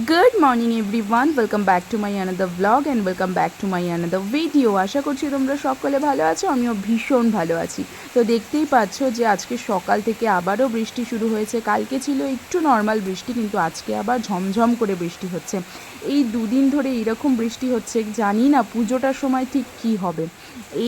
Good morning everyone, welcome back to my another vlog and welcome back to my another video. আশা করছি তোমরা সকলে ভালো আছো, আমিও ভীষণ ভালো আছি। তো দেখতেই পাচ্ছ যে আজকে সকাল থেকে আবারও বৃষ্টি শুরু হয়েছে। কালকে ছিল একটু নর্মাল বৃষ্টি, কিন্তু আজকে আবার ঝমঝম করে বৃষ্টি হচ্ছে। এই দুদিন ধরে এইরকম বৃষ্টি হচ্ছে, জানি না পুজোটার সময় ঠিক কী হবে।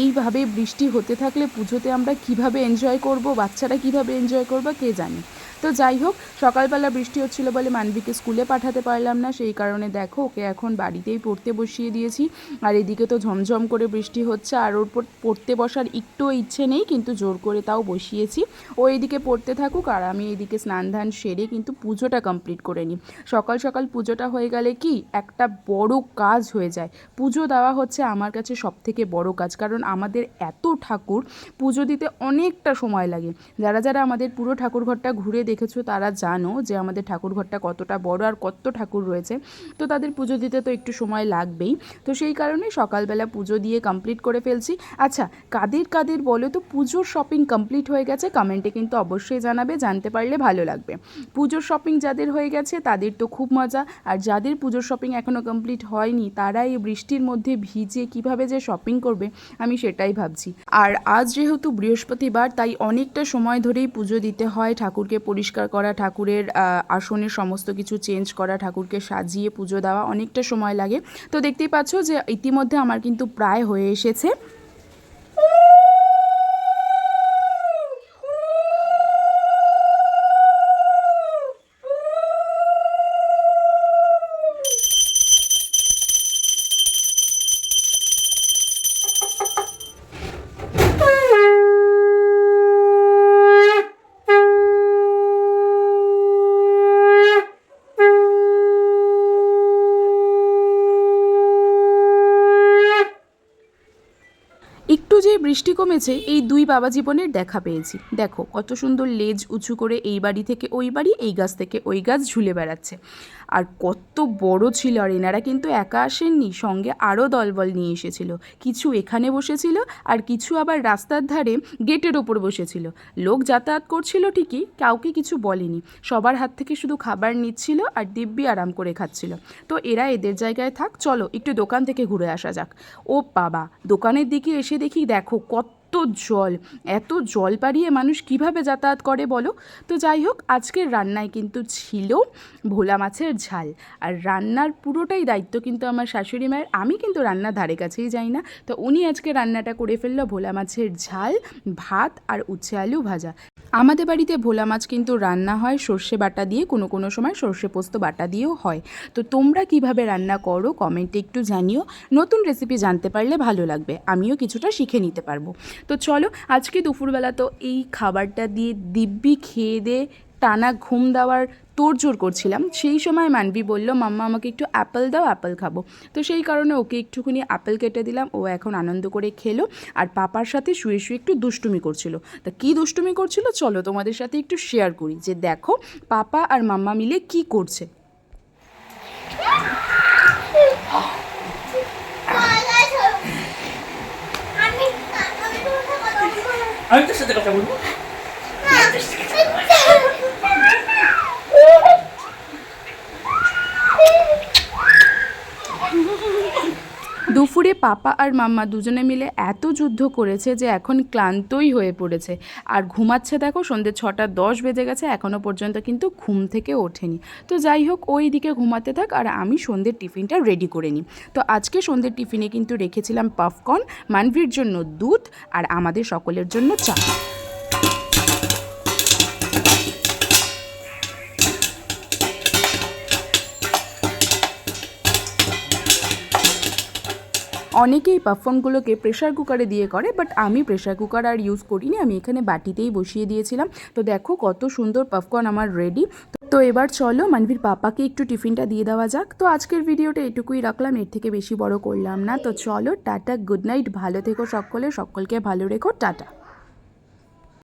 এইভাবে বৃষ্টি হতে থাকলে পুজোতে আমরা কিভাবে এনজয় করব, বাচ্চারা কিভাবে এনজয় করবে কে জানে। তো যাই হোক, সকালবেলা বৃষ্টি হচ্ছিলো বলে মানবিকে স্কুলে পাঠাতে পারলাম না, সেই কারণে দেখো ওকে এখন বাড়িতেই পড়তে বসিয়ে দিয়েছি। আর এদিকে তো ঝমঝম করে বৃষ্টি হচ্ছে, আর ওর পড়তে বসার একটু ইচ্ছে নেই, কিন্তু জোর করে তাও বসিয়েছি। ও এদিকে পড়তে থাকুক আর আমি এদিকে স্নান ধান সেরে কিন্তু পুজোটা কমপ্লিট করে নিই। সকাল সকাল পুজোটা হয়ে গেলে কি একটা বড় কাজ হয়ে যায়। পুজো দেওয়া হচ্ছে আমার কাছে সবথেকে বড় কাজ, কারণ আমাদের এত ঠাকুর, পুজো দিতে অনেকটা সময় লাগে। যারা যারা আমাদের পুরো ঠাকুরঘরটা ঘুরে দেখেছো তারা জানো যে আমাদের ঠাকুরঘরটা কতটা বড় আর কত ঠাকুর রয়েছে। তো তাদের পুজো দিতে তো একটু সময় লাগবেই। তো সেই কারণে সকালবেলা পুজো দিয়ে কমপ্লিট করে ফেলছি। আচ্ছা, কাদের কাদের বলো তো পুজোর শপিং কমপ্লিট হয়ে গেছে? কমেন্টে কিন্তু অবশ্যই জানাবে, জানতে পারলে ভালো লাগবে। পুজোর শপিং যাদের হয়ে গেছে তাদের তো খুব মজা, আর যাদের পুজোর শপিং এখনও কমপ্লিট হয়নি তারা এই বৃষ্টির মধ্যে ভিজে কিভাবে যে শপিং করবে আমি সেটাই ভাবছি। আর আজ যেহেতু বৃহস্পতিবার, তাই অনেকটা সময় ধরেই পুজো দিতে হয়। ঠাকুরকে পরিষ্কার করা, ঠাকুরের আসনের সমস্ত কিছু চেঞ্জ করা, ঠাকুরকে সাজিয়ে পুজো দেওয়া অনেকটা সময় লাগে। তো দেখতেই পাচ্ছ যে ইতিমধ্যে আমার কিন্তু প্রায় হয়ে এসেছে। একটু যে বৃষ্টি কমেছে, এই দুই বাবা জীবনের দেখা পেয়েছি। দেখো কত সুন্দর লেজ উঁচু করে এই বাড়ি থেকে ওই বাড়ি, এই গাছ থেকে ওই গাছ ঝুলে বেড়াচ্ছে। আর কত বড় ছিল, আর এনারা কিন্তু একা আসেননি, সঙ্গে আরও দলবল নিয়ে এসেছিল। কিছু এখানে বসেছিল আর কিছু আবার রাস্তার ধারে গেটের ওপর বসেছিল। লোক যাতায়াত করছিল ঠিকই, কাউকে কিছু বলেনি, সবার হাত থেকে শুধু খাবার নিচ্ছিল আর দিব্যি আরাম করে খাচ্ছিল। তো এরা এদের জায়গায় থাক, চলো একটু দোকান থেকে ঘুরে আসা যাক। ও বাবা, দোকানের দিকে এসে দেখি দেখো কত জল, এত জল পাড়িয়ে মানুষ কিভাবে যাতায়াত করে বলো। তো যাই হোক, আজকের রান্নায় কিন্তু ছিল ভোলা মাছের ঝাল, আর রান্নার পুরোটাই দায়িত্ব কিন্তু আমার শাশুড়ি মায়ের। আমি কিন্তু রান্নার ধারে কাছেই যাই না। তো উনি আজকে রান্নাটা করে ফেললো, ভোলা মাছের ঝাল, ভাত আর উচ্ছে আলু ভাজা। আমাদের বাড়িতে ভোলা মাছ কিন্তু রান্না হয় সর্ষে বাটা দিয়ে, কোনো কোনো সময় সর্ষে পোস্ত বাটা দিয়েও হয়। তো তোমরা কিভাবে রান্না করো কমেন্টে একটু জানিও। নতুন রেসিপি জানতে পারলে ভালো লাগবে, আমিও কিছুটা শিখে নিতে পারবো। তো চলো, আজকে দুপুরবেলা তো এই খাবারটা দিয়ে দিব্যি খেয়ে দিয়ে টানা ঘুম দেওয়ার তোড়জোড় করছিলাম। সেই সময় মানবি বলল, মাম্মা আমাকে একটু অ্যাপেল দাও, অ্যাপেল খাবো। তো সেই কারণে ওকে একটুখানি অ্যাপেল কেটে দিলাম, ও এখন আনন্দ করে খেলো। আর পাপার সাথে শুয়ে শুয়ে একটু দুষ্টুমি করছিল। তা কী দুষ্টুমি করছিল চলো তোমাদের সাথে একটু শেয়ার করি, যে দেখো পাপা আর মাম্মা মিলে কি করছে। আমি তোর সাথে কথা বলবো। দুপুরে পাপা আর মাম্মা দুজনে মিলে এত যুদ্ধ করেছে যে এখন ক্লান্তই হয়ে পড়েছে, আর ঘুমাচ্ছে। দেখো সন্ধ্যে 6:10 বেজে গেছে, এখনও পর্যন্ত কিন্তু ঘুম থেকে ওঠেনি। তো যাই হোক, ওই দিকে ঘুমাতে থাক আর আমি সন্ধ্যের টিফিনটা রেডি করে নিই। তো আজকে সন্ধ্যের টিফিনে কিন্তু রেখেছিলাম পপকর্ন, মানভির জন্য দুধ আর আমাদের সকলের জন্য চা। অনেকেই পপকর্নগুলোকে প্রেশার কুকারে দিয়ে করে, বাট আমি প্রেশার কুকার আর ইউজ করিনি, আমি এখানে বাটিতেই বসিয়ে দিয়েছিলাম। তো দেখো কত সুন্দর পপকর্ন আমার রেডি। তো এবার চলো মানভীর পাপাকে একটু টিফিনটা দিয়ে দেওয়া যাক। তো আজকের ভিডিওটা এটুকুই রাখলাম, এর থেকে বেশি বড় করলাম না। তো চলো টাটা, গুড নাইট, ভালো থেকো সকলে, সকলকে ভালো রেখো, টাটা।